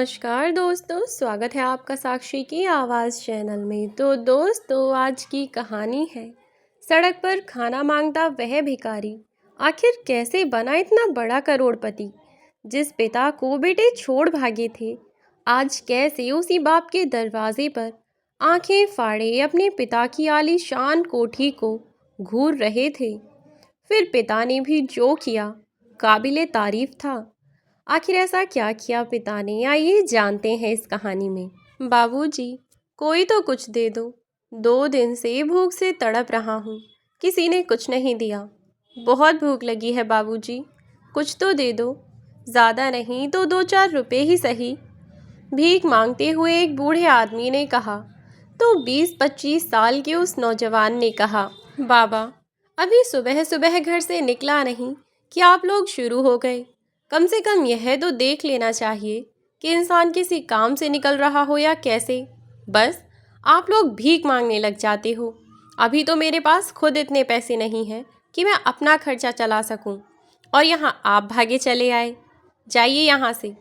नमस्कार दोस्तों, स्वागत है आपका साक्षी की आवाज़ चैनल में। तो दोस्तों, आज की कहानी है सड़क पर खाना मांगता वह भिखारी आखिर कैसे बना इतना बड़ा करोड़पति। जिस पिता को बेटे छोड़ भागे थे, आज कैसे उसी बाप के दरवाजे पर आंखें फाड़े अपने पिता की आलीशान कोठी को घूर रहे थे। फिर पिता ने भी जो किया काबिले तारीफ था। आखिर ऐसा क्या किया पिता ने, आइए जानते हैं इस कहानी में। बाबूजी, कोई तो कुछ दे दो, 2 दिन से भूख से तड़प रहा हूँ, किसी ने कुछ नहीं दिया। बहुत भूख लगी है बाबूजी, कुछ तो दे दो, ज़्यादा नहीं तो 2-4 रुपए ही सही। भीख मांगते हुए एक बूढ़े आदमी ने कहा। तो 20-25 साल के उस नौजवान ने कहा, बाबा, अभी सुबह सुबह घर से निकला नहीं कि आप लोग शुरू हो गए। कम से कम यह तो देख लेना चाहिए कि इंसान किसी काम से निकल रहा हो या कैसे। बस आप लोग भीख मांगने लग जाते हो। अभी तो मेरे पास खुद इतने पैसे नहीं हैं कि मैं अपना खर्चा चला सकूं, और यहाँ आप भागे चले आए। जाइए यहाँ से,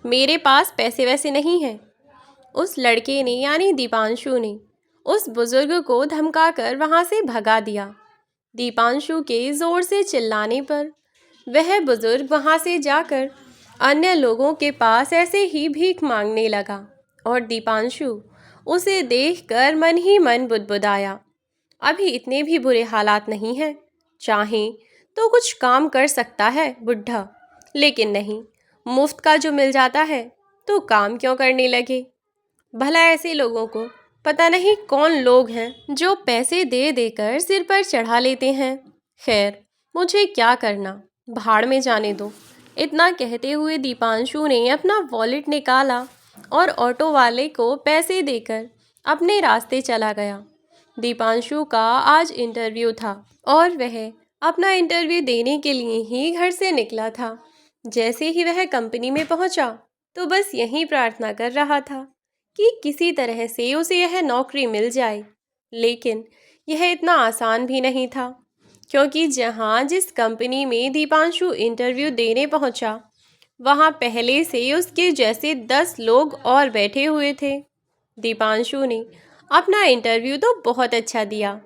मेरे पास पैसे वैसे नहीं हैं। उस लड़के ने यानी दीपांशु ने उस बुजुर्ग को धमकाकर वहाँ से भगा दिया। दीपांशु के ज़ोर से चिल्लाने पर वह बुजुर्ग वहाँ से जाकर अन्य लोगों के पास ऐसे ही भीख मांगने लगा, और दीपांशु उसे देखकर मन ही मन बुदबुदाया, अभी इतने भी बुरे हालात नहीं हैं, चाहे तो कुछ काम कर सकता है बुढ़ा, लेकिन नहीं, मुफ्त का जो मिल जाता है तो काम क्यों करने लगे। भला ऐसे लोगों को पता नहीं कौन लोग हैं जो पैसे दे देकर सिर पर चढ़ा लेते हैं। खैर, मुझे क्या करना, भाड़ में जाने दो। इतना कहते हुए दीपांशु ने अपना वॉलेट निकाला और ऑटो वाले को पैसे देकर अपने रास्ते चला गया। दीपांशु का आज इंटरव्यू था और वह अपना इंटरव्यू देने के लिए ही घर से निकला था। जैसे ही वह कंपनी में पहुंचा तो बस यही प्रार्थना कर रहा था कि किसी तरह से उसे यह नौकरी मिल जाए। लेकिन यह इतना आसान भी नहीं था, क्योंकि जिस कंपनी में दीपांशु इंटरव्यू देने पहुंचा, वहां पहले से उसके जैसे 10 लोग और बैठे हुए थे। दीपांशु ने अपना इंटरव्यू तो बहुत अच्छा दिया,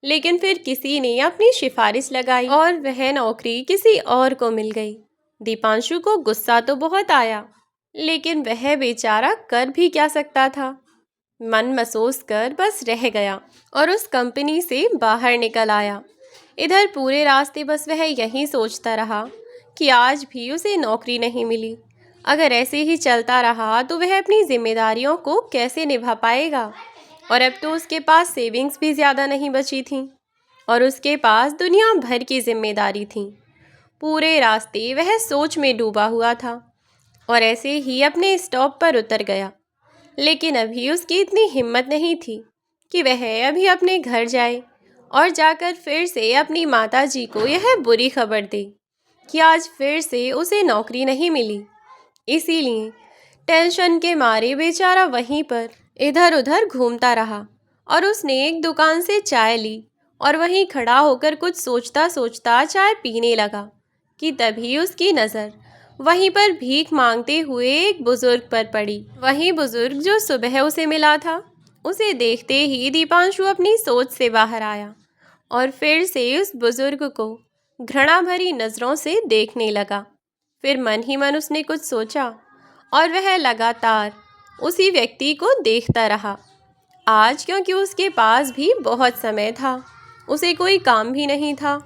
लेकिन फिर किसी ने अपनी सिफारिश लगाई और वह नौकरी किसी और को मिल गई। दीपांशु को गुस्सा तो बहुत आया, लेकिन वह बेचारा कर भी क्या सकता था। मन महसूस कर बस रह गया और उस कंपनी से बाहर निकल आया। इधर पूरे रास्ते बस वह यही सोचता रहा कि आज भी उसे नौकरी नहीं मिली। अगर ऐसे ही चलता रहा तो वह अपनी जिम्मेदारियों को कैसे निभा पाएगा। और अब तो उसके पास सेविंग्स भी ज़्यादा नहीं बची थी और उसके पास दुनिया भर की जिम्मेदारी थी। पूरे रास्ते वह सोच में डूबा हुआ था और ऐसे ही अपने स्टॉप पर उतर गया। लेकिन अभी उसकी इतनी हिम्मत नहीं थी कि वह अभी अपने घर जाए और जाकर फिर से अपनी माताजी को यह बुरी खबर दे कि आज फिर से उसे नौकरी नहीं मिली। इसीलिए टेंशन के मारे बेचारा वहीं पर इधर उधर घूमता रहा और उसने एक दुकान से चाय ली और वहीं खड़ा होकर कुछ सोचता सोचता चाय पीने लगा कि तभी उसकी नज़र वहीं पर भीख मांगते हुए एक बुजुर्ग पर पड़ी। वही बुजुर्ग जो सुबह उसे मिला था। उसे देखते ही दीपांशु अपनी सोच से बाहर आया और फिर से उस बुजुर्ग को घृणा भरी नज़रों से देखने लगा। फिर मन ही मन उसने कुछ सोचा और वह लगातार उसी व्यक्ति को देखता रहा। आज क्योंकि उसके पास भी बहुत समय था, उसे कोई काम भी नहीं था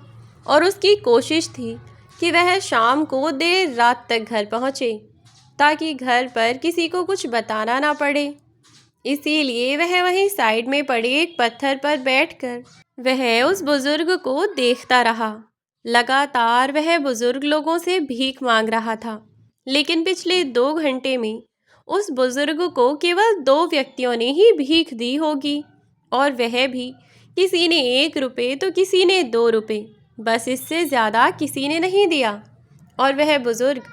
और उसकी कोशिश थी कि वह शाम को देर रात तक घर पहुँचे ताकि घर पर किसी को कुछ बताना ना पड़े। इसीलिए वह वहीं साइड में पड़े एक पत्थर पर बैठकर वह उस बुजुर्ग को देखता रहा। लगातार वह बुजुर्ग लोगों से भीख मांग रहा था, लेकिन पिछले 2 घंटे में उस बुजुर्ग को केवल 2 व्यक्तियों ने ही भीख दी होगी, और वह भी किसी ने 1 रुपये तो किसी ने 2 रुपये, बस इससे ज़्यादा किसी ने नहीं दिया। और वह बुजुर्ग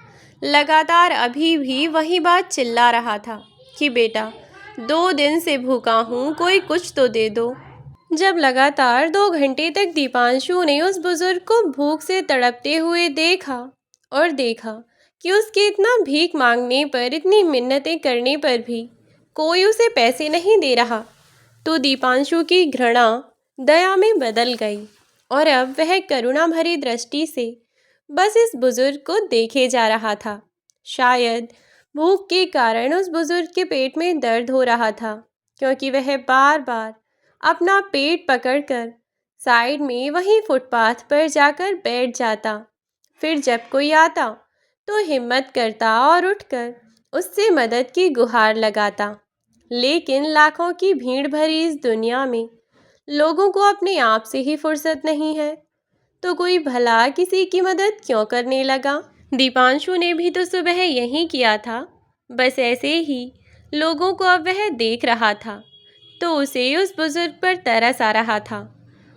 लगातार अभी भी वही बात चिल्ला रहा था कि बेटा, 2 दिन से भूखा हूँ, कोई कुछ तो दे दो। जब लगातार 2 घंटे तक दीपांशु ने उस बुजुर्ग को भूख से तड़पते हुए देखा और देखा कि उसके इतना भीख मांगने पर, इतनी मिन्नतें करने पर भी कोई उसे पैसे नहीं दे रहा। तो दीपांशु की घृणा दया में बदल गई और अब वह करुणा भरी दृष्टि से बस इस बुजुर्ग को देखे जा रहा था। शायद भूख के कारण उस बुजुर्ग के पेट में दर्द हो रहा था, क्योंकि वह बार बार अपना पेट पकड़कर साइड में वहीं फुटपाथ पर जाकर बैठ जाता। फिर जब कोई आता तो हिम्मत करता और उठकर उससे मदद की गुहार लगाता। लेकिन लाखों की भीड़ भरी इस दुनिया में लोगों को अपने आप से ही फुर्सत नहीं है, तो कोई भला किसी की मदद क्यों करने लगा। दीपांशु ने भी तो सुबह यही किया था, बस ऐसे ही लोगों को अब वह देख रहा था तो उसे उस बुजुर्ग पर तरस आ रहा था।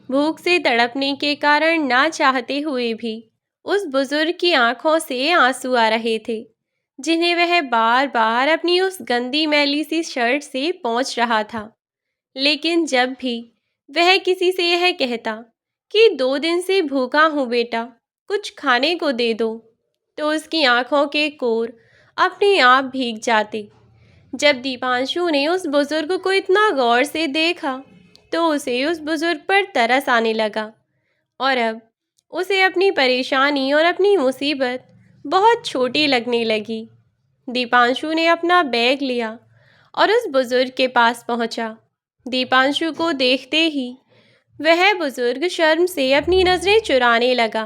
भूख से तड़पने के कारण ना चाहते हुए भी उस बुजुर्ग की आंखों से आंसू आ रहे थे, जिन्हें वह बार बार अपनी उस गंदी मैली सी शर्ट से पोंछ रहा था। लेकिन जब भी वह किसी से यह कहता कि 2 दिन से भूखा हूँ बेटा, कुछ खाने को दे दो, तो उसकी आंखों के कोर अपने आप भीग जाते। जब दीपांशु ने उस बुजुर्ग को इतना गौर से देखा तो उसे उस बुजुर्ग पर तरस आने लगा और अब उसे अपनी परेशानी और अपनी मुसीबत बहुत छोटी लगने लगी। दीपांशु ने अपना बैग लिया और उस बुजुर्ग के पास पहुंचा। दीपांशु को देखते ही वह बुजुर्ग शर्म से अपनी नजरें चुराने लगा।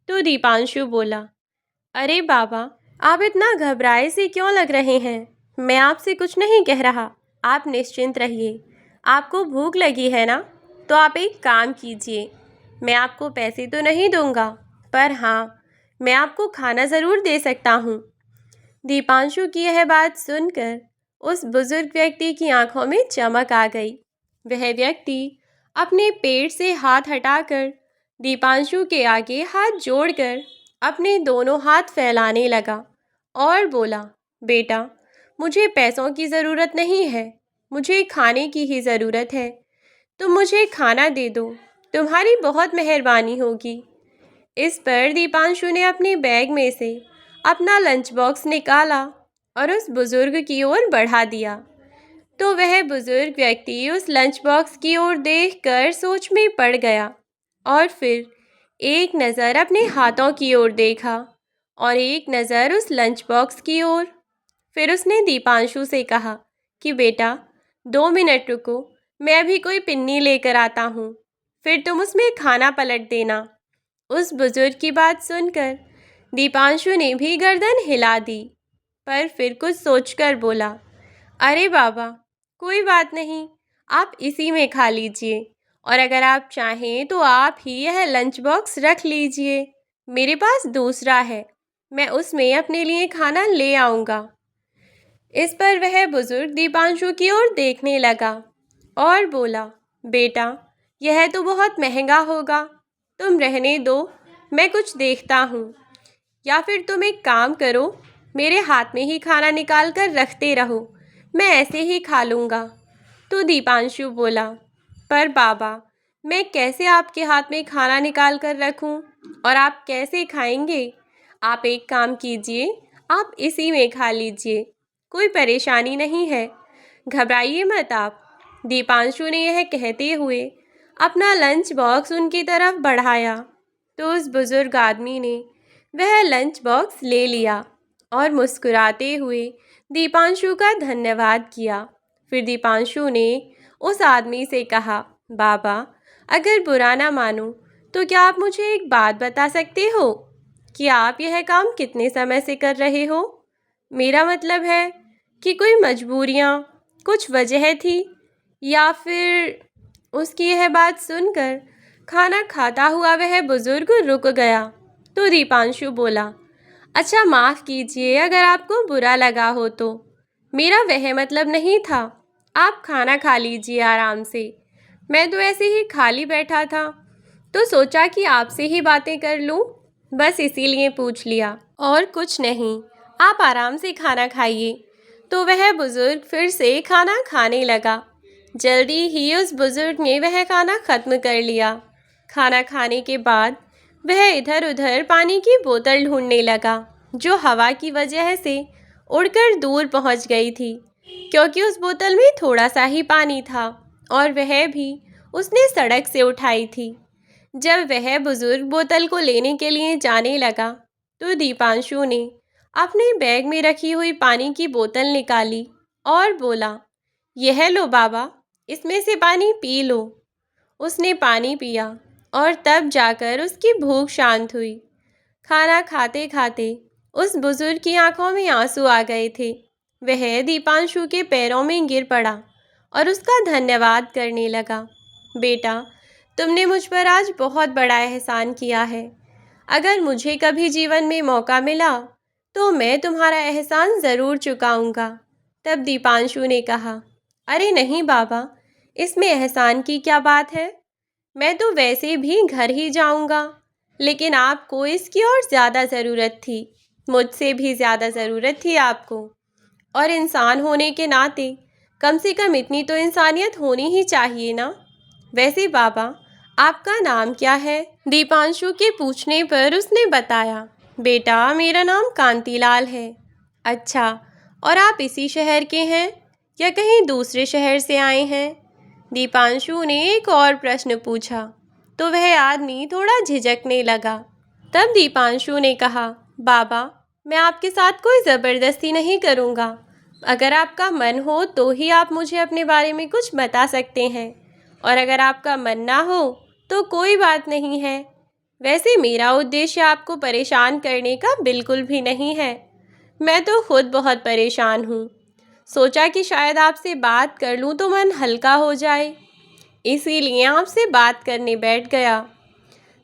तो दीपांशु बोला, अरे बाबा, आप इतना घबराए से क्यों लग रहे हैं? मैं आपसे कुछ नहीं कह रहा, आप निश्चिंत रहिए। आपको भूख लगी है ना, तो आप एक काम कीजिए। मैं आपको पैसे तो नहीं दूंगा, पर हाँ, मैं आपको खाना ज़रूर दे सकता हूँ। दीपांशु की यह बात सुनकर उस बुजुर्ग व्यक्ति की आंखों में चमक आ गई। वह व्यक्ति अपने पेट से हाथ हटाकर दीपांशु के आगे हाथ जोड़कर अपने दोनों हाथ फैलाने लगा और बोला, बेटा, मुझे पैसों की ज़रूरत नहीं है, मुझे खाने की ही ज़रूरत है। तुम मुझे खाना दे दो, तुम्हारी बहुत मेहरबानी होगी। इस पर दीपांशु ने अपने बैग में से अपना लंच बॉक्स निकाला और उस बुजुर्ग की ओर बढ़ा दिया। तो वह बुजुर्ग व्यक्ति उस लंच बॉक्स की ओर देखकर सोच में पड़ गया और फिर एक नज़र अपने हाथों की ओर देखा और एक नज़र उस लंच बॉक्स की ओर। फिर उसने दीपांशु से कहा कि बेटा, 2 मिनट रुको, मैं अभी कोई पिन्नी लेकर आता हूँ, फिर तुम उसमें खाना पलट देना। उस बुजुर्ग की बात सुनकर दीपांशु ने भी गर्दन हिला दी, पर फिर कुछ सोचकर बोला, अरे बाबा, कोई बात नहीं, आप इसी में खा लीजिए और अगर आप चाहें तो आप ही यह लंच बॉक्स रख लीजिए। मेरे पास दूसरा है, मैं उसमें अपने लिए खाना ले आऊँगा। इस पर वह बुजुर्ग दीपांशु की ओर देखने लगा और बोला, बेटा, यह तो बहुत महंगा होगा, तुम रहने दो, मैं कुछ देखता हूँ। या फिर तुम एक काम करो, मेरे हाथ में ही खाना निकाल कर रखते रहो, मैं ऐसे ही खा लूँगा। तो दीपांशु बोला, पर बाबा, मैं कैसे आपके हाथ में खाना निकाल कर रखूँ और आप कैसे खाएंगे? आप एक काम कीजिए, आप इसी में खा लीजिए, कोई परेशानी नहीं है, घबराइए मत आप। दीपांशु ने यह कहते हुए अपना लंच बॉक्स उनकी तरफ बढ़ाया। तो उस बुजुर्ग आदमी ने वह लंच बॉक्स ले लिया और मुस्कुराते हुए दीपांशु का धन्यवाद किया। फिर दीपांशु ने उस आदमी से कहा, बाबा, अगर बुरा ना मानो तो क्या आप मुझे एक बात बता सकते हो कि आप यह काम कितने समय से कर रहे हो? मेरा मतलब है कि कोई मजबूरियाँ, कुछ वजह थी या फिर। उसकी यह बात सुनकर खाना खाता हुआ वह बुजुर्ग रुक गया। तो दीपांशु बोला, अच्छा, माफ़ कीजिए अगर आपको बुरा लगा हो तो, मेरा वह मतलब नहीं था। आप खाना खा लीजिए आराम से, मैं तो ऐसे ही खाली बैठा था तो सोचा कि आपसे ही बातें कर लूँ, बस इसीलिए पूछ लिया, और कुछ नहीं। आप आराम से खाना खाइए। तो वह बुजुर्ग फिर से खाना खाने लगा। जल्दी ही उस बुजुर्ग ने वह खाना ख़त्म कर लिया। खाना खाने के बाद वह इधर उधर पानी की बोतल ढूंढने लगा, जो हवा की वजह से उड़कर दूर पहुंच गई थी, क्योंकि उस बोतल में थोड़ा सा ही पानी था और वह भी उसने सड़क से उठाई थी। जब वह बुजुर्ग बोतल को लेने के लिए जाने लगा तो दीपांशु ने अपने बैग में रखी हुई पानी की बोतल निकाली और बोला, यह लो बाबा, इसमें से पानी पी लो। उसने पानी पिया और तब जाकर उसकी भूख शांत हुई। खाना खाते खाते उस बुजुर्ग की आंखों में आंसू आ गए थे। वह दीपांशु के पैरों में गिर पड़ा और उसका धन्यवाद करने लगा। बेटा, तुमने मुझ पर आज बहुत बड़ा एहसान किया है। अगर मुझे कभी जीवन में मौका मिला तो मैं तुम्हारा एहसान ज़रूर चुकाऊंगा। तब दीपांशु ने कहा, अरे नहीं बाबा, इसमें एहसान की क्या बात है। मैं तो वैसे भी घर ही जाऊंगा, लेकिन आपको इसकी और ज़्यादा ज़रूरत थी। मुझसे भी ज़्यादा ज़रूरत थी आपको, और इंसान होने के नाते कम से कम इतनी तो इंसानियत होनी ही चाहिए ना। वैसे बाबा, आपका नाम क्या है? दीपांशु के पूछने पर उसने बताया, बेटा, मेरा नाम कांतीलाल है। अच्छा, और आप इसी शहर के हैं या कहीं दूसरे शहर से आए हैं? दीपांशु ने एक और प्रश्न पूछा तो वह आदमी थोड़ा झिझकने लगा। तब दीपांशु ने कहा, बाबा, मैं आपके साथ कोई ज़बरदस्ती नहीं करूँगा। अगर आपका मन हो तो ही आप मुझे अपने बारे में कुछ बता सकते हैं, और अगर आपका मन ना हो तो कोई बात नहीं है। वैसे मेरा उद्देश्य आपको परेशान करने का बिल्कुल भी नहीं है। मैं तो खुद बहुत परेशान हूँ। सोचा कि शायद आपसे बात कर लूँ तो मन हल्का हो जाए, इसीलिए आपसे बात करने बैठ गया।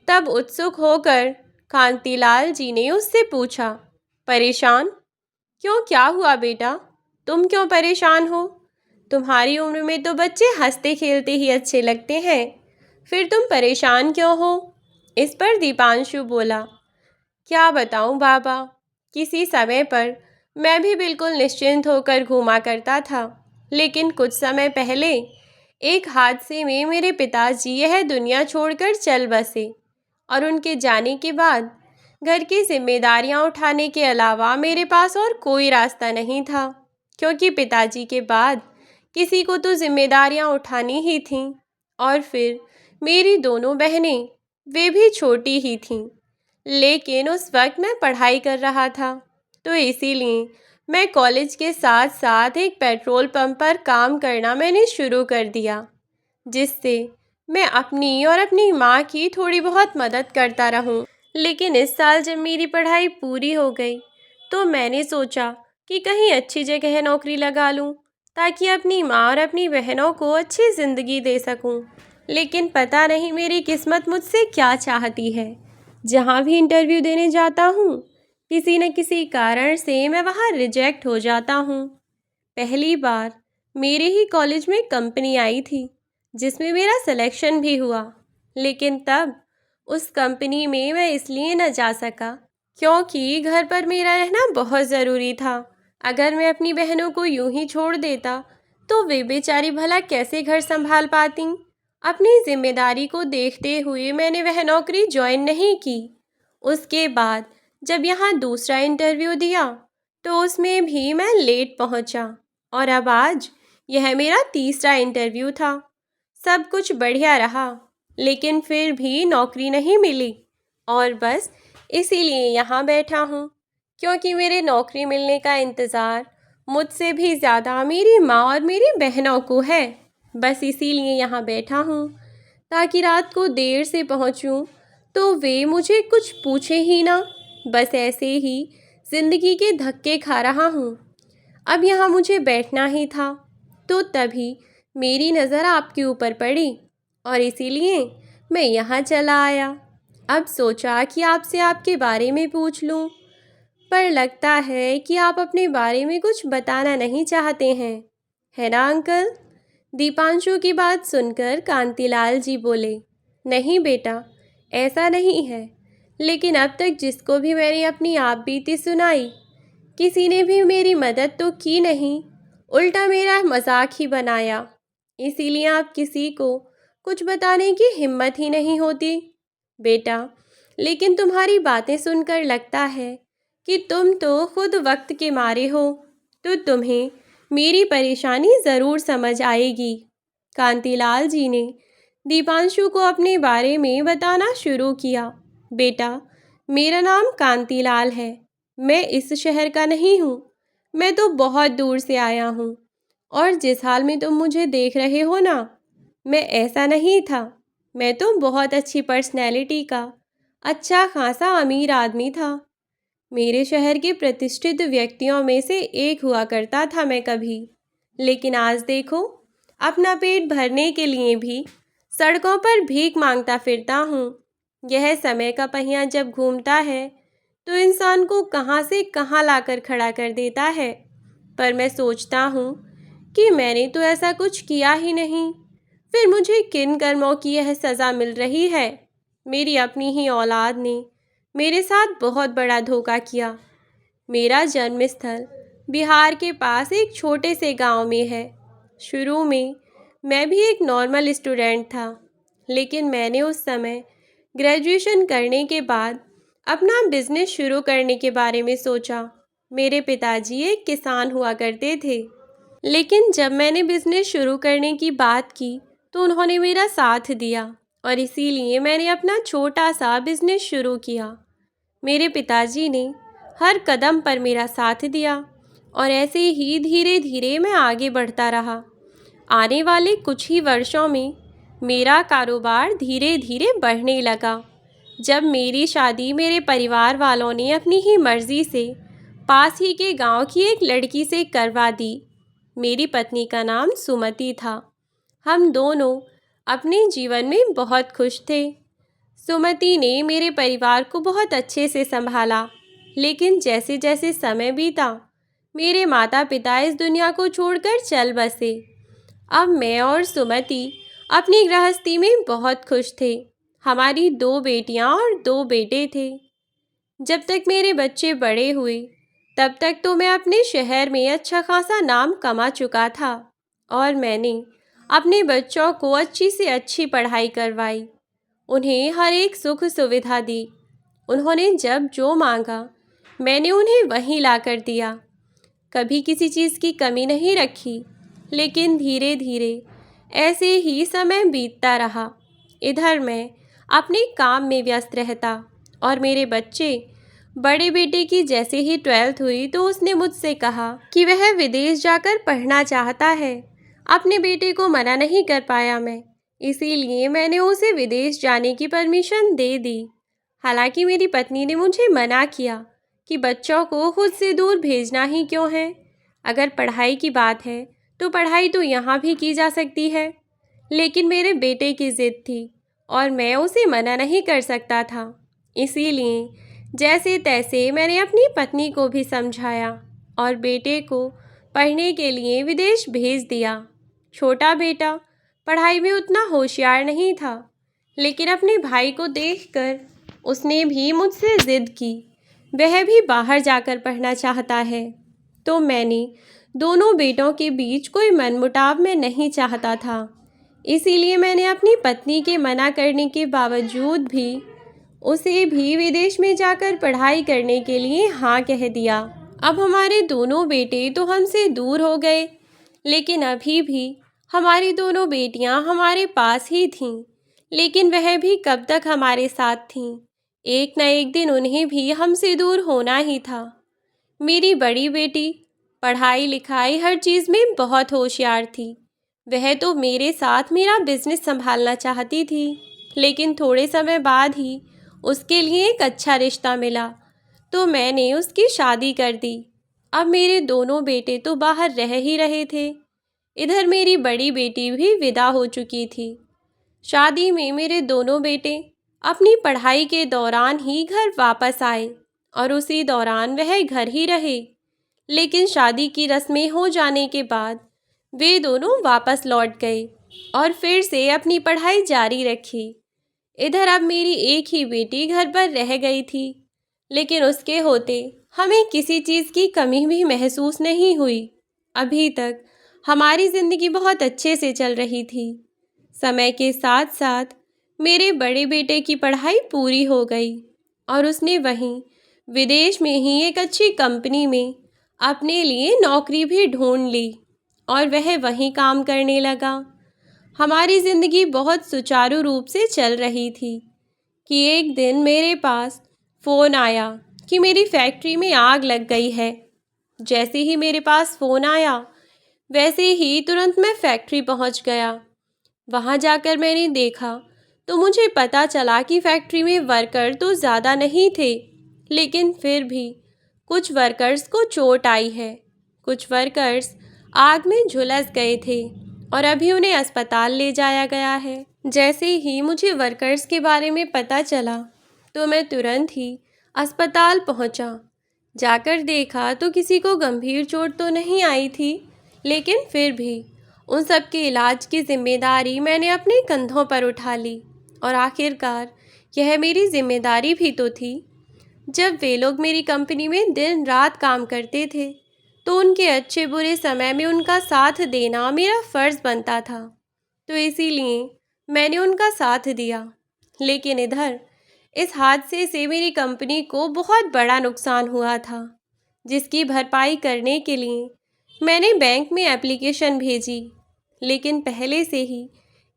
तब उत्सुक होकर कांतीलाल जी ने उससे पूछा, परेशान क्यों? क्या हुआ बेटा? तुम क्यों परेशान हो? तुम्हारी उम्र में तो बच्चे हंसते खेलते ही अच्छे लगते हैं, फिर तुम परेशान क्यों हो? इस पर दीपांशु बोला, क्या बताऊं बाबा, किसी समय पर मैं भी बिल्कुल निश्चिंत होकर घूमा करता था, लेकिन कुछ समय पहले एक हादसे में मेरे पिताजी यह दुनिया छोड़कर चल बसे, और उनके जाने के बाद घर की जिम्मेदारियां उठाने के अलावा मेरे पास और कोई रास्ता नहीं था, क्योंकि पिताजी के बाद किसी को तो जिम्मेदारियां उठानी ही थीं। और फिर मेरी दोनों बहनें, वे भी छोटी ही थीं, लेकिन उस वक्त मैं पढ़ाई कर रहा था, तो इसीलिए मैं कॉलेज के साथ साथ एक पेट्रोल पंप पर काम करना मैंने शुरू कर दिया, जिससे मैं अपनी और अपनी माँ की थोड़ी बहुत मदद करता रहूं। लेकिन इस साल जब मेरी पढ़ाई पूरी हो गई तो मैंने सोचा कि कहीं अच्छी जगह नौकरी लगा लूं, ताकि अपनी माँ और अपनी बहनों को अच्छी ज़िंदगी दे सकूं। लेकिन पता नहीं मेरी किस्मत मुझसे क्या चाहती है। जहाँ भी इंटरव्यू देने जाता हूँ, किसी न किसी कारण से मैं वहाँ रिजेक्ट हो जाता हूँ। पहली बार मेरे ही कॉलेज में कंपनी आई थी जिसमें मेरा सिलेक्शन भी हुआ, लेकिन तब उस कंपनी में मैं इसलिए न जा सका क्योंकि घर पर मेरा रहना बहुत ज़रूरी था। अगर मैं अपनी बहनों को यूं ही छोड़ देता तो वे बेचारी भला कैसे घर संभाल पाती। अपनी जिम्मेदारी को देखते हुए मैंने वह नौकरी ज्वाइन नहीं की। उसके बाद जब यहाँ दूसरा इंटरव्यू दिया तो उसमें भी मैं लेट पहुँचा, और अब आज यह मेरा तीसरा इंटरव्यू था। सब कुछ बढ़िया रहा, लेकिन फिर भी नौकरी नहीं मिली, और बस इसीलिए यहाँ बैठा हूँ, क्योंकि मेरे नौकरी मिलने का इंतज़ार मुझसे भी ज़्यादा मेरी माँ और मेरी बहनों को है। बस इसीलिए यहाँ बैठा हूँ, ताकि रात को देर से पहुँचूँ तो वे मुझे कुछ पूछे ही ना। बस ऐसे ही ज़िंदगी के धक्के खा रहा हूँ। अब यहाँ मुझे बैठना ही था, तो तभी मेरी नज़र आपके ऊपर पड़ी, और इसीलिए मैं यहाँ चला आया। अब सोचा कि आपसे आपके बारे में पूछ लूँ, पर लगता है कि आप अपने बारे में कुछ बताना नहीं चाहते हैं, है ना अंकल? दीपांशु की बात सुनकर कांतीलाल जी बोले, नहीं बेटा, ऐसा नहीं है, लेकिन अब तक जिसको भी मैंने अपनी आप बीती सुनाई, किसी ने भी मेरी मदद तो की नहीं, उल्टा मेरा मजाक ही बनाया। इसीलिए आप किसी को कुछ बताने की हिम्मत ही नहीं होती। बेटा, लेकिन तुम्हारी बातें सुनकर लगता है कि तुम तो खुद वक्त के मारे हो, तो तुम्हें मेरी परेशानी ज़रूर समझ आएगी। कांतिलाल जी ने दीपांशु को अपने बारे में बताना शुरू किया। बेटा, मेरा नाम कांतिलाल है। मैं इस शहर का नहीं हूँ। मैं तो बहुत दूर से आया हूँ। और जिस हाल में तुम मुझे देख रहे हो ना, मैं ऐसा नहीं था। मैं तो बहुत अच्छी पर्सनैलिटी का अच्छा खासा अमीर आदमी था। मेरे शहर के प्रतिष्ठित व्यक्तियों में से एक हुआ करता था मैं कभी। लेकिन आज देखो, अपना पेट भरने के लिए भी सड़कों पर भीख मांगता फिरता हूँ। यह समय का पहिया जब घूमता है तो इंसान को कहाँ से कहाँ लाकर खड़ा कर देता है। पर मैं सोचता हूँ कि मैंने तो ऐसा कुछ किया ही नहीं। फिर मुझे किन कर्मों की यह सज़ा मिल रही है। मेरी अपनी ही औलाद ने मेरे साथ बहुत बड़ा धोखा किया। मेरा जन्मस्थल बिहार के पास एक छोटे से गांव में है। शुरू में मैं भी एक नॉर्मल स्टूडेंट था, लेकिन मैंने उस समय ग्रेजुएशन करने के बाद अपना बिजनेस शुरू करने के बारे में सोचा। मेरे पिताजी एक किसान हुआ करते थे, लेकिन जब मैंने बिजनेस शुरू करने की बात की तो उन्होंने मेरा साथ दिया और इसीलिए मैंने अपना छोटा सा बिजनेस शुरू किया। मेरे पिताजी ने हर कदम पर मेरा साथ दिया और ऐसे ही धीरे धीरे मैं आगे बढ़ता रहा। आने वाले कुछ ही वर्षों में मेरा कारोबार धीरे धीरे बढ़ने लगा। जब मेरी शादी मेरे परिवार वालों ने अपनी ही मर्ज़ी से पास ही के गांव की एक लड़की से करवा दी। मेरी पत्नी का नाम सुमति था। हम दोनों अपने जीवन में बहुत खुश थे। सुमति ने मेरे परिवार को बहुत अच्छे से संभाला, लेकिन जैसे जैसे समय बीता मेरे माता पिता इस दुनिया को छोड़कर चल बसे। अब मैं और सुमति अपनी गृहस्थी में बहुत खुश थे। हमारी 2 बेटियां और 2 बेटे थे। जब तक मेरे बच्चे बड़े हुए तब तक तो मैं अपने शहर में अच्छा खासा नाम कमा चुका था और मैंने अपने बच्चों को अच्छी से अच्छी पढ़ाई करवाई। उन्हें हर एक सुख सुविधा दी। उन्होंने जब जो मांगा मैंने उन्हें वही ला कर दिया। कभी किसी चीज़ की कमी नहीं रखी। लेकिन धीरे धीरे ऐसे ही समय बीतता रहा। इधर मैं अपने काम में व्यस्त रहता और मेरे बच्चे, बड़े बेटे की जैसे ही 12th हुई तो उसने मुझसे कहा कि वह विदेश जाकर पढ़ना चाहता है। अपने बेटे को मना नहीं कर पाया मैं, इसीलिए मैंने उसे विदेश जाने की परमिशन दे दी। हालांकि मेरी पत्नी ने मुझे मना किया कि बच्चों को खुद से दूर भेजना ही क्यों है। अगर पढ़ाई की बात है तो पढ़ाई तो यहाँ भी की जा सकती है। लेकिन मेरे बेटे की ज़िद थी और मैं उसे मना नहीं कर सकता था। इसीलिए जैसे तैसे मैंने अपनी पत्नी को भी समझाया और बेटे को पढ़ने के लिए विदेश भेज दिया। छोटा बेटा पढ़ाई में उतना होशियार नहीं था, लेकिन अपने भाई को देखकर उसने भी मुझसे ज़िद की। वह भी बाहर जाकर पढ़ना चाहता है। तो मैंने दोनों बेटों के बीच कोई मनमुटाव मैं नहीं चाहता था। इसीलिए मैंने अपनी पत्नी के मना करने के बावजूद भी उसे भी विदेश में जाकर पढ़ाई करने के लिए हाँ कह दिया। अब हमारे दोनों बेटे तो हमसे दूर हो गए, लेकिन अभी भी हमारी दोनों बेटियां हमारे पास ही थीं। लेकिन वह भी कब तक हमारे साथ थीं। एक न एक दिन उन्हें भी हमसे दूर होना ही था। मेरी बड़ी बेटी पढ़ाई लिखाई हर चीज़ में बहुत होशियार थी। वह तो मेरे साथ मेरा बिजनेस संभालना चाहती थी, लेकिन थोड़े समय बाद ही उसके लिए एक अच्छा रिश्ता मिला तो मैंने उसकी शादी कर दी। अब मेरे दोनों बेटे तो बाहर रह ही रहे थे। इधर मेरी बड़ी बेटी भी विदा हो चुकी थी। शादी में मेरे दोनों बेटे अपनी पढ़ाई के दौरान ही घर वापस आए और उसी दौरान वह घर ही रहे। लेकिन शादी की रस्में हो जाने के बाद वे दोनों वापस लौट गए और फिर से अपनी पढ़ाई जारी रखी। इधर अब मेरी एक ही बेटी घर पर रह गई थी, लेकिन उसके होते हमें किसी चीज़ की कमी भी महसूस नहीं हुई। अभी तक हमारी ज़िंदगी बहुत अच्छे से चल रही थी। समय के साथ साथ मेरे बड़े बेटे की पढ़ाई पूरी हो गई और उसने वहीं विदेश में ही एक अच्छी कंपनी में अपने लिए नौकरी भी ढूंढ ली और वह वहीं काम करने लगा। हमारी ज़िंदगी बहुत सुचारू रूप से चल रही थी कि एक दिन मेरे पास फ़ोन आया कि मेरी फैक्ट्री में आग लग गई है। जैसे ही मेरे पास फ़ोन आया वैसे ही तुरंत मैं फैक्ट्री पहुंच गया। वहां जाकर मैंने देखा तो मुझे पता चला कि फैक्ट्री में वर्कर तो ज़्यादा नहीं थे, लेकिन फिर भी कुछ वर्कर्स को चोट आई है। कुछ वर्कर्स आग में झुलस गए थे और अभी उन्हें अस्पताल ले जाया गया है। जैसे ही मुझे वर्कर्स के बारे में पता चला तो मैं तुरंत ही अस्पताल पहुंचा। जाकर देखा तो किसी को गंभीर चोट तो नहीं आई थी, लेकिन फिर भी उन सब के इलाज की जिम्मेदारी मैंने अपने कंधों पर उठा ली और आखिरकार यह मेरी जिम्मेदारी भी तो थी। जब वे लोग मेरी कंपनी में दिन रात काम करते थे तो उनके अच्छे बुरे समय में उनका साथ देना मेरा फ़र्ज़ बनता था, तो इसीलिए मैंने उनका साथ दिया। लेकिन इधर इस हादसे से मेरी कंपनी को बहुत बड़ा नुकसान हुआ था, जिसकी भरपाई करने के लिए मैंने बैंक में एप्लीकेशन भेजी। लेकिन पहले से ही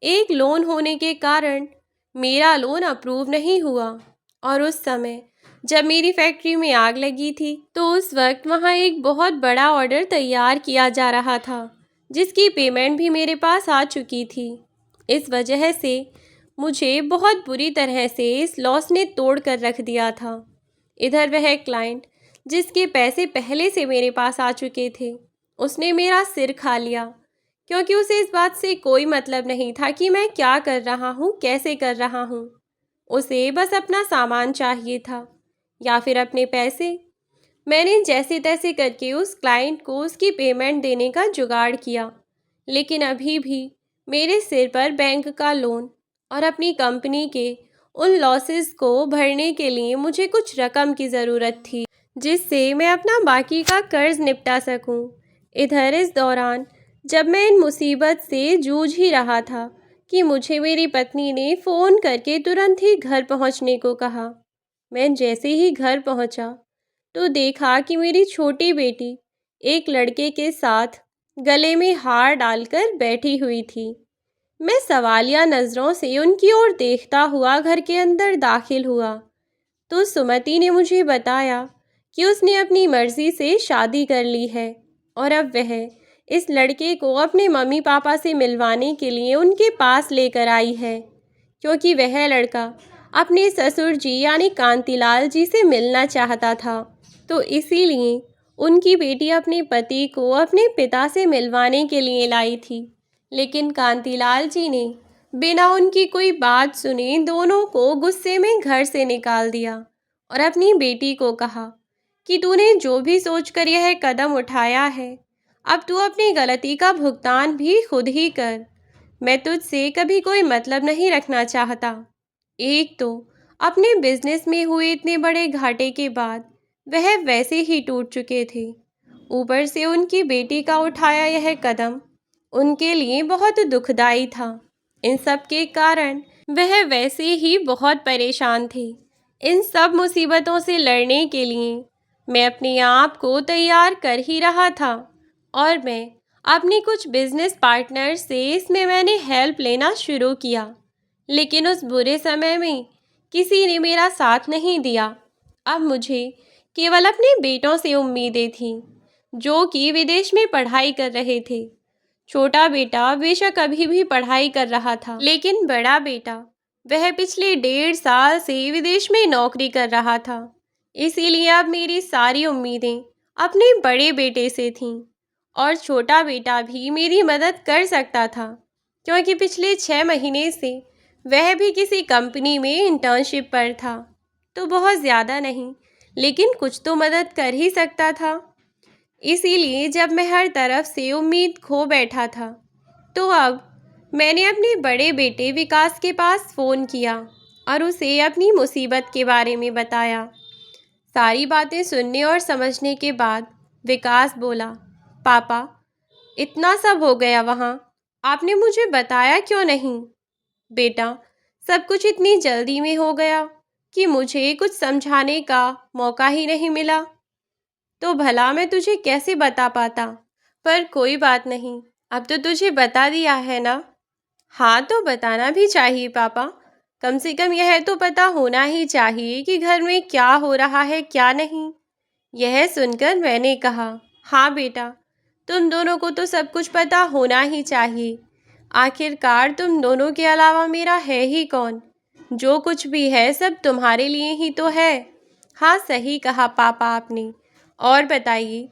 एक लोन होने के कारण मेरा लोन अप्रूव नहीं हुआ और उस समय जब मेरी फैक्ट्री में आग लगी थी तो उस वक्त वहाँ एक बहुत बड़ा ऑर्डर तैयार किया जा रहा था, जिसकी पेमेंट भी मेरे पास आ चुकी थी। इस वजह से मुझे बहुत बुरी तरह से इस लॉस ने तोड़ कर रख दिया था। इधर वह क्लाइंट जिसके पैसे पहले से मेरे पास आ चुके थे, उसने मेरा सिर खा लिया, क्योंकि उसे इस बात से कोई मतलब नहीं था कि मैं क्या कर रहा हूँ, कैसे कर रहा हूँ। उसे बस अपना सामान चाहिए था या फिर अपने पैसे। मैंने जैसे तैसे करके उस क्लाइंट को उसकी पेमेंट देने का जुगाड़ किया, लेकिन अभी भी मेरे सिर पर बैंक का लोन और अपनी कंपनी के उन लॉसेस को भरने के लिए मुझे कुछ रकम की ज़रूरत थी, जिससे मैं अपना बाकी का कर्ज निपटा सकूं। इधर इस दौरान जब मैं इन मुसीबत से जूझ ही रहा था कि मुझे मेरी पत्नी ने फ़ोन करके तुरंत ही घर पहुंचने को कहा। मैं जैसे ही घर पहुंचा तो देखा कि मेरी छोटी बेटी एक लड़के के साथ गले में हार डालकर बैठी हुई थी। मैं सवालिया नज़रों से उनकी ओर देखता हुआ घर के अंदर दाखिल हुआ तो सुमति ने मुझे बताया कि उसने अपनी मर्ज़ी से शादी कर ली है और अब वह इस लड़के को अपने मम्मी पापा से मिलवाने के लिए उनके पास लेकर आई है, क्योंकि वह लड़का अपने ससुर जी यानी कांतिलाल जी से मिलना चाहता था। तो इसीलिए उनकी बेटी अपने पति को अपने पिता से मिलवाने के लिए लाई थी, लेकिन कांतिलाल जी ने बिना उनकी कोई बात सुने दोनों को गुस्से में घर से निकाल दिया और अपनी बेटी को कहा कि तूने जो भी सोचकर यह कदम उठाया है, अब तू अपनी गलती का भुगतान भी खुद ही कर। मैं तुझसे कभी कोई मतलब नहीं रखना चाहता। एक तो अपने बिजनेस में हुए इतने बड़े घाटे के बाद वह वैसे ही टूट चुके थे, ऊपर से उनकी बेटी का उठाया यह कदम उनके लिए बहुत दुखदाई था। इन सब के कारण वह वैसे ही बहुत परेशान थे। इन सब मुसीबतों से लड़ने के लिए मैं अपने आप को तैयार कर ही रहा था और मैं अपने कुछ बिजनेस पार्टनर से इसमें मैंने हेल्प लेना शुरू किया, लेकिन उस बुरे समय में किसी ने मेरा साथ नहीं दिया। अब मुझे केवल अपने बेटों से उम्मीदें थीं, जो कि विदेश में पढ़ाई कर रहे थे। छोटा बेटा बेशक अभी भी पढ़ाई कर रहा था, लेकिन बड़ा बेटा वह पिछले 1.5 साल से विदेश में नौकरी कर रहा था। इसीलिए अब मेरी सारी उम्मीदें अपने बड़े बेटे से थीं और छोटा बेटा भी मेरी मदद कर सकता था, क्योंकि पिछले 6 महीने से वह भी किसी कंपनी में इंटर्नशिप पर था। तो बहुत ज़्यादा नहीं, लेकिन कुछ तो मदद कर ही सकता था। इसीलिए जब मैं हर तरफ से उम्मीद खो बैठा था तो अब मैंने अपने बड़े बेटे विकास के पास फ़ोन किया और उसे अपनी मुसीबत के बारे में बताया। सारी बातें सुनने और समझने के बाद विकास बोला, पापा, इतना सब हो गया वहाँ, आपने मुझे बताया क्यों नहीं? बेटा, सब कुछ इतनी जल्दी में हो गया कि मुझे कुछ समझाने का मौका ही नहीं मिला, तो भला मैं तुझे कैसे बता पाता। पर कोई बात नहीं, अब तो तुझे बता दिया है ना। हाँ, तो बताना भी चाहिए पापा। कम से कम यह तो पता होना ही चाहिए कि घर में क्या हो रहा है क्या नहीं। यह सुनकर मैंने कहा, हाँ बेटा, तुम दोनों को तो सब कुछ पता होना ही चाहिए। आखिरकार तुम दोनों के अलावा मेरा है ही कौन। जो कुछ भी है सब तुम्हारे लिए ही तो है। हाँ, सही कहा पापा आपने। और बताइए,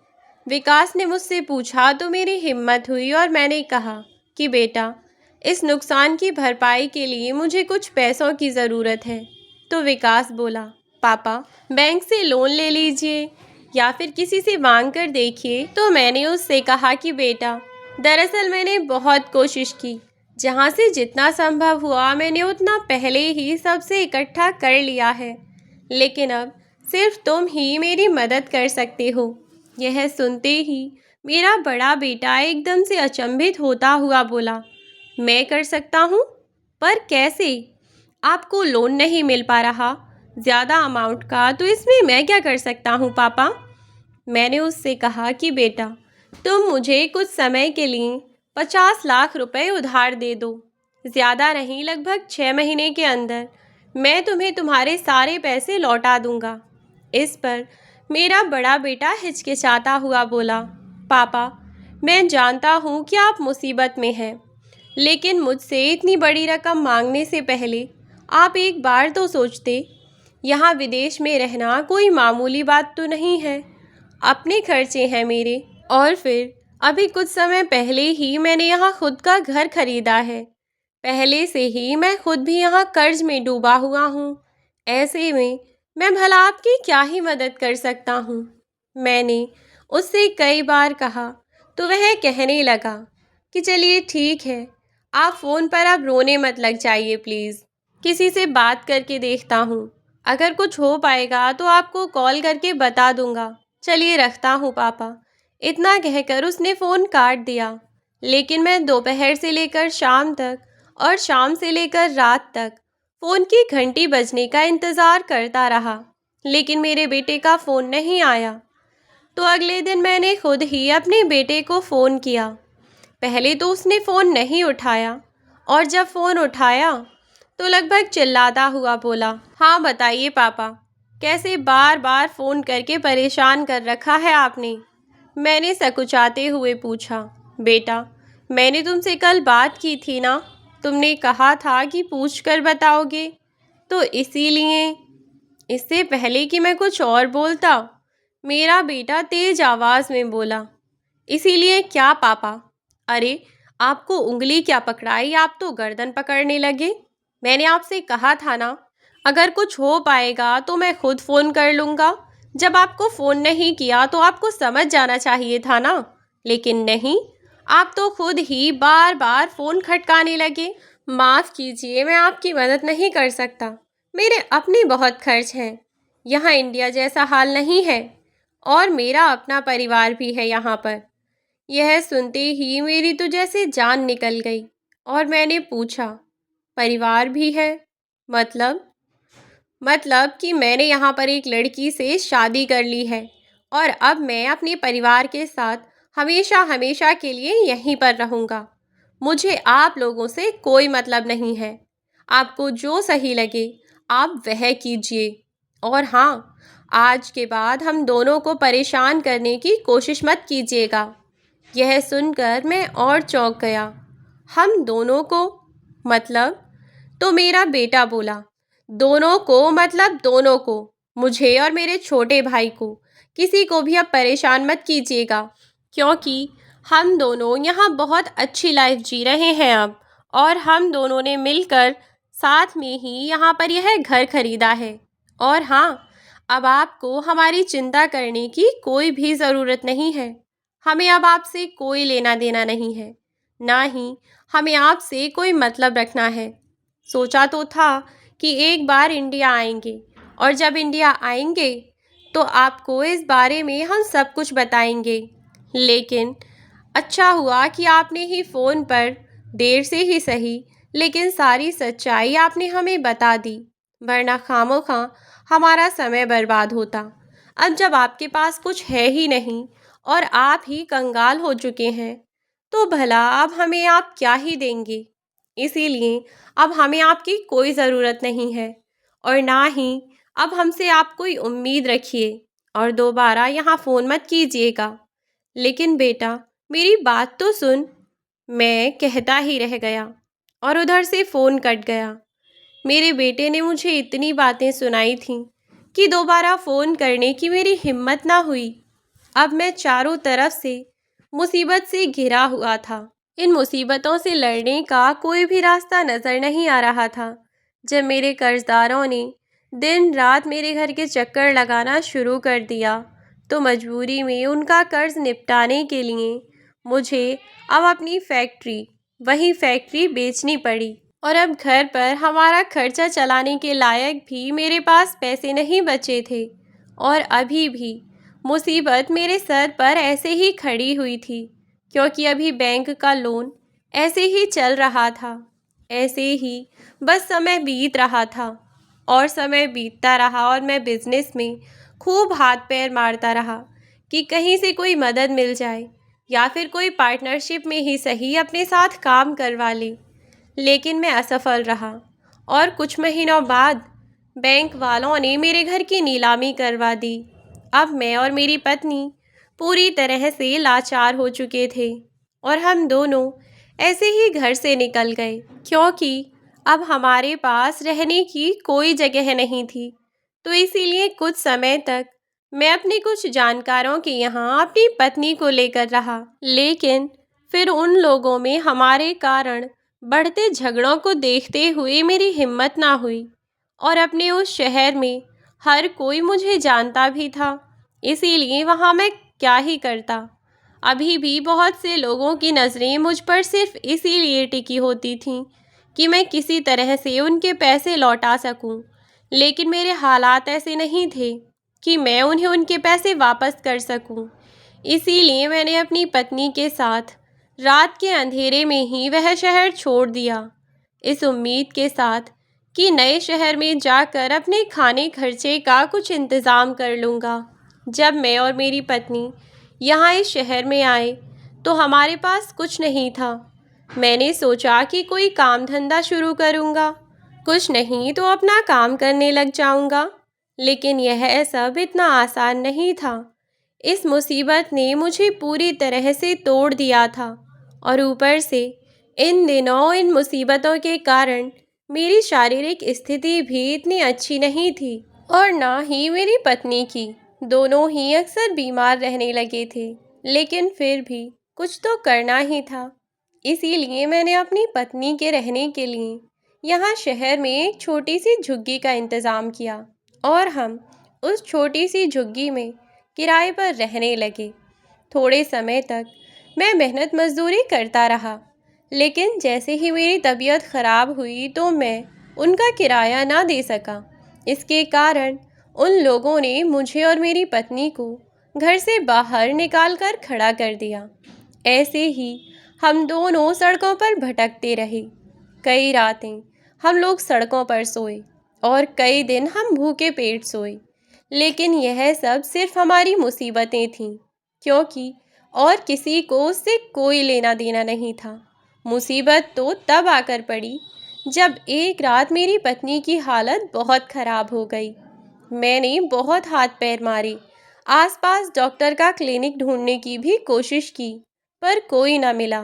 विकास ने मुझसे पूछा तो मेरी हिम्मत हुई और मैंने कहा कि बेटा, इस नुकसान की भरपाई के लिए मुझे कुछ पैसों की ज़रूरत है। तो विकास बोला, पापा, बैंक से लोन ले लीजिए या फिर किसी से मांग कर देखिए। तो मैंने उससे कहा कि बेटा, दरअसल मैंने बहुत कोशिश की, जहाँ से जितना संभव हुआ मैंने उतना पहले ही सबसे इकट्ठा कर लिया है, लेकिन अब सिर्फ तुम ही मेरी मदद कर सकते हो। यह सुनते ही मेरा बड़ा बेटा एकदम से अचंभित होता हुआ बोला, मैं कर सकता हूँ? पर कैसे? आपको लोन नहीं मिल पा रहा ज़्यादा अमाउंट का, तो इसमें मैं क्या कर सकता हूँ पापा? मैंने उससे कहा कि बेटा, तुम मुझे कुछ समय के लिए 50 लाख रुपए उधार दे दो। ज़्यादा नहीं, लगभग 6 महीने के अंदर मैं तुम्हें तुम्हारे सारे पैसे लौटा दूंगा। इस पर मेरा बड़ा बेटा हिचकिचाता हुआ बोला, पापा, मैं जानता हूँ कि आप मुसीबत में हैं, लेकिन मुझसे इतनी बड़ी रकम मांगने से पहले आप एक बार तो सोचते। यहाँ विदेश में रहना कोई मामूली बात तो नहीं है। अपने खर्चे हैं मेरे, और फिर अभी कुछ समय पहले ही मैंने यहाँ खुद का घर खरीदा है। पहले से ही मैं खुद भी यहाँ कर्ज में डूबा हुआ हूँ। ऐसे में मैं भला आपकी क्या ही मदद कर सकता हूँ। मैंने उससे कई बार कहा तो वह कहने लगा कि चलिए ठीक है, आप फ़ोन पर अब रोने मत लग जाइए प्लीज़। किसी से बात करके देखता हूँ, अगर कुछ हो पाएगा तो आपको कॉल करके बता दूंगा। चलिए रखता हूँ पापा। इतना कहकर उसने फ़ोन काट दिया। लेकिन मैं दोपहर से लेकर शाम तक और शाम से लेकर रात तक फ़ोन की घंटी बजने का इंतज़ार करता रहा, लेकिन मेरे बेटे का फ़ोन नहीं आया। तो अगले दिन मैंने खुद ही अपने बेटे को फ़ोन किया। पहले तो उसने फ़ोन नहीं उठाया, और जब फ़ोन उठाया तो लगभग चिल्लाता हुआ बोला, हाँ बताइए पापा, कैसे बार बार फ़ोन करके परेशान कर रखा है आपने। मैंने सकुचाते हुए पूछा, बेटा, मैंने तुमसे कल बात की थी ना, तुमने कहा था कि पूछ कर बताओगे, तो इसीलिए। इससे पहले कि मैं कुछ और बोलता, मेरा बेटा तेज आवाज़ में बोला, इसीलिए क्या पापा? अरे, आपको उंगली क्या पकड़ाई, आप तो गर्दन पकड़ने लगे। मैंने आपसे कहा था ना, अगर कुछ हो पाएगा तो मैं खुद फ़ोन कर लूँगा। जब आपको फ़ोन नहीं किया तो आपको समझ जाना चाहिए था ना, लेकिन नहीं, आप तो खुद ही बार बार फ़ोन खटकाने लगे। माफ़ कीजिए, मैं आपकी मदद नहीं कर सकता। मेरे अपने बहुत खर्च हैं। यहाँ इंडिया जैसा हाल नहीं है, और मेरा अपना परिवार भी है यहाँ पर। यह सुनते ही मेरी तो जैसे जान निकल गई, और मैंने पूछा, परिवार भी है? मतलब? मतलब कि मैंने यहाँ पर एक लड़की से शादी कर ली है, और अब मैं अपने परिवार के साथ हमेशा हमेशा के लिए यहीं पर रहूँगा। मुझे आप लोगों से कोई मतलब नहीं है। आपको जो सही लगे आप वह कीजिए। और हाँ, आज के बाद हम दोनों को परेशान करने की कोशिश मत कीजिएगा। यह सुनकर मैं और चौंक गया। हम दोनों को? मतलब? तो मेरा बेटा बोला, दोनों को मतलब दोनों को, मुझे और मेरे छोटे भाई को। किसी को भी अब परेशान मत कीजिएगा, क्योंकि हम दोनों यहाँ बहुत अच्छी लाइफ जी रहे हैं अब, और हम दोनों ने मिलकर साथ में ही यहाँ पर यह घर खरीदा है। और हाँ, अब आपको हमारी चिंता करने की कोई भी ज़रूरत नहीं है। हमें अब आपसे कोई लेना देना नहीं है, ना ही हमें आपसे कोई मतलब रखना है। सोचा तो था कि एक बार इंडिया आएंगे, और जब इंडिया आएंगे तो आपको इस बारे में हम सब कुछ बताएंगे। लेकिन अच्छा हुआ कि आपने ही फ़ोन पर, देर से ही सही, लेकिन सारी सच्चाई आपने हमें बता दी। वरना खामोखा हमारा समय बर्बाद होता। अब जब आपके पास कुछ है ही नहीं और आप ही कंगाल हो चुके हैं, तो भला अब हमें आप क्या ही देंगे। इसीलिए अब हमें आपकी कोई ज़रूरत नहीं है और ना ही अब हमसे आप कोई उम्मीद रखिए और दोबारा यहाँ फ़ोन मत कीजिएगा। लेकिन बेटा, मेरी बात तो सुन। मैं कहता ही रह गया और उधर से फ़ोन कट गया। मेरे बेटे ने मुझे इतनी बातें सुनाई थीं कि दोबारा फ़ोन करने की मेरी हिम्मत ना हुई। अब मैं चारों तरफ से मुसीबत से घिरा हुआ था। इन मुसीबतों से लड़ने का कोई भी रास्ता नज़र नहीं आ रहा था। जब मेरे कर्जदारों ने दिन रात मेरे घर के चक्कर लगाना शुरू कर दिया, तो मजबूरी में उनका कर्ज निपटाने के लिए मुझे अब अपनी वही फैक्ट्री बेचनी पड़ी। और अब घर पर हमारा खर्चा चलाने के लायक भी मेरे पास पैसे नहीं बचे थे और अभी भी मुसीबत मेरे सर पर ऐसे ही खड़ी हुई थी, क्योंकि अभी बैंक का लोन ऐसे ही चल रहा था। ऐसे ही बस समय बीत रहा था और समय बीतता रहा और मैं बिजनेस में खूब हाथ पैर मारता रहा कि कहीं से कोई मदद मिल जाए या फिर कोई पार्टनरशिप में ही सही अपने साथ काम करवा ले। लेकिन मैं असफल रहा और कुछ महीनों बाद बैंक वालों ने मेरे घर की नीलामी करवा दी। अब मैं और मेरी पत्नी पूरी तरह से लाचार हो चुके थे और हम दोनों ऐसे ही घर से निकल गए, क्योंकि अब हमारे पास रहने की कोई जगह नहीं थी। तो इसीलिए कुछ समय तक मैं अपने कुछ जानकारों के यहाँ अपनी पत्नी को लेकर रहा। लेकिन फिर उन लोगों में हमारे कारण बढ़ते झगड़ों को देखते हुए मेरी हिम्मत ना हुई और अपने उस शहर में हर कोई मुझे जानता भी था, इसीलिए वहाँ मैं क्या ही करता। अभी भी बहुत से लोगों की नज़रें मुझ पर सिर्फ इसीलिए टिकी होती थीं कि मैं किसी तरह से उनके पैसे लौटा सकूं, लेकिन मेरे हालात ऐसे नहीं थे कि मैं उन्हें उनके पैसे वापस कर सकूं। इसीलिए मैंने अपनी पत्नी के साथ रात के अंधेरे में ही वह शहर छोड़ दिया, इस उम्मीद के साथ कि नए शहर में जाकर अपने खाने खर्चे का कुछ इंतज़ाम कर लूँगा। जब मैं और मेरी पत्नी यहाँ इस शहर में आए तो हमारे पास कुछ नहीं था। मैंने सोचा कि कोई काम धंधा शुरू करूँगा, कुछ नहीं तो अपना काम करने लग जाऊँगा। लेकिन यह सब इतना आसान नहीं था। इस मुसीबत ने मुझे पूरी तरह से तोड़ दिया था और ऊपर से इन दिनों इन मुसीबतों के कारण मेरी शारीरिक स्थिति भी इतनी अच्छी नहीं थी और ना ही मेरी पत्नी की। दोनों ही अक्सर बीमार रहने लगे थे, लेकिन फिर भी कुछ तो करना ही था। इसीलिए मैंने अपनी पत्नी के रहने के लिए यहाँ शहर में एक छोटी सी झुग्गी का इंतज़ाम किया और हम उस छोटी सी झुग्गी में किराए पर रहने लगे। थोड़े समय तक मैं मेहनत मजदूरी करता रहा, लेकिन जैसे ही मेरी तबीयत ख़राब हुई तो मैं उनका किराया ना दे सका। इसके कारण उन लोगों ने मुझे और मेरी पत्नी को घर से बाहर निकाल कर खड़ा कर दिया। ऐसे ही हम दोनों सड़कों पर भटकते रहे। कई रातें हम लोग सड़कों पर सोए और कई दिन हम भूखे पेट सोए। लेकिन यह सब सिर्फ हमारी मुसीबतें थीं, क्योंकि और किसी को उससे कोई लेना देना नहीं था। मुसीबत तो तब आकर पड़ी जब एक रात मेरी पत्नी की हालत बहुत ख़राब हो गई। मैंने बहुत हाथ पैर मारे, आसपास डॉक्टर का क्लिनिक ढूंढने की भी कोशिश की, पर कोई ना मिला।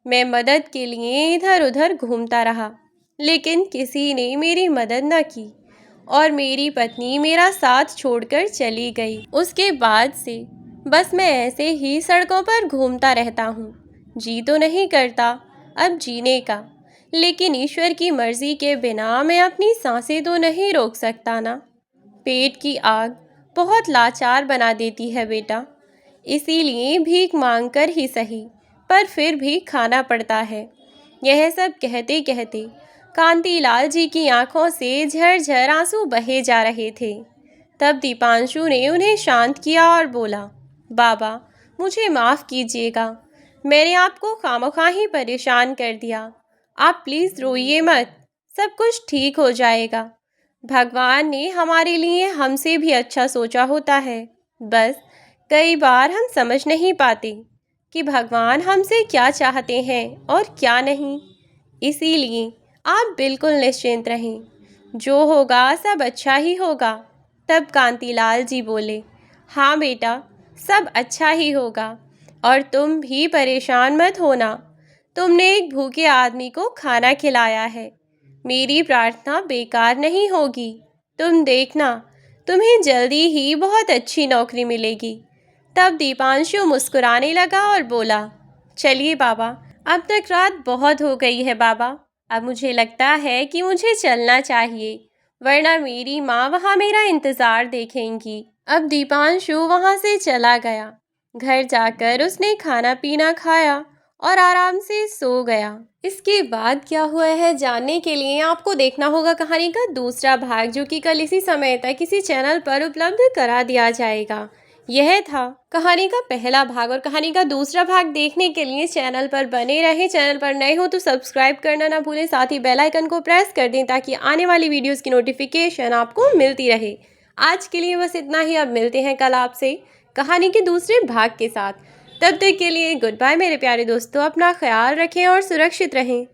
मैं मदद के लिए इधर उधर घूमता रहा, लेकिन किसी ने मेरी मदद न की और मेरी पत्नी मेरा साथ छोड़कर चली गई। उसके बाद से बस मैं ऐसे ही सड़कों पर घूमता रहता हूँ। जी तो नहीं करता अब जीने का, लेकिन ईश्वर की मर्जी के बिना मैं अपनी सांसें तो नहीं रोक सकता ना। पेट की आग बहुत लाचार बना देती है बेटा, इसीलिए भीख मांग कर ही सही, पर फिर भी खाना पड़ता है। यह सब कहते कहते कांतीलाल जी की आंखों से झरझर आंसू बहे जा रहे थे। तब दीपांशु ने उन्हें शांत किया और बोला, बाबा, मुझे माफ़ कीजिएगा, मैंने आपको खामखा ही परेशान कर दिया। आप प्लीज़ रोइए मत, सब कुछ ठीक हो जाएगा। भगवान ने हमारे लिए हमसे भी अच्छा सोचा होता है। बस कई बार हम समझ नहीं पाते कि भगवान हमसे क्या चाहते हैं और क्या नहीं। इसीलिए आप बिल्कुल निश्चिंत रहें, जो होगा सब अच्छा ही होगा। तब कांतीलाल जी बोले, हाँ बेटा, सब अच्छा ही होगा और तुम भी परेशान मत होना। तुमने एक भूखे आदमी को खाना खिलाया है, मेरी प्रार्थना बेकार नहीं होगी। तुम देखना, तुम्हें जल्दी ही बहुत अच्छी नौकरी मिलेगी। तब दीपांशु मुस्कुराने लगा और बोला, चलिए बाबा, अब तक रात बहुत हो गई है बाबा। अब मुझे लगता है कि मुझे चलना चाहिए, वरना मेरी माँ वहाँ मेरा इंतज़ार देखेंगी। अब दीपांशु वहाँ से चला गया। घर जाकर उसने खाना पीना खाया और आराम से सो गया। इसके बाद क्या हुआ है जानने के लिए आपको देखना होगा कहानी का दूसरा भाग, जो कि कल इसी समय तक किसी चैनल पर उपलब्ध करा दिया जाएगा। यह था कहानी का पहला भाग, और कहानी का दूसरा भाग देखने के लिए चैनल पर बने रहें। चैनल पर नए हो तो सब्सक्राइब करना ना भूलें, साथ ही बेल आइकन को प्रेस कर दें ताकि आने वाली वीडियोस की नोटिफिकेशन आपको मिलती रहे। आज के लिए बस इतना ही। अब मिलते हैं कल आपसे कहानी के दूसरे भाग के साथ। तब तक के लिए गुड बाय मेरे प्यारे दोस्तों। अपना ख्याल रखें और सुरक्षित रहें।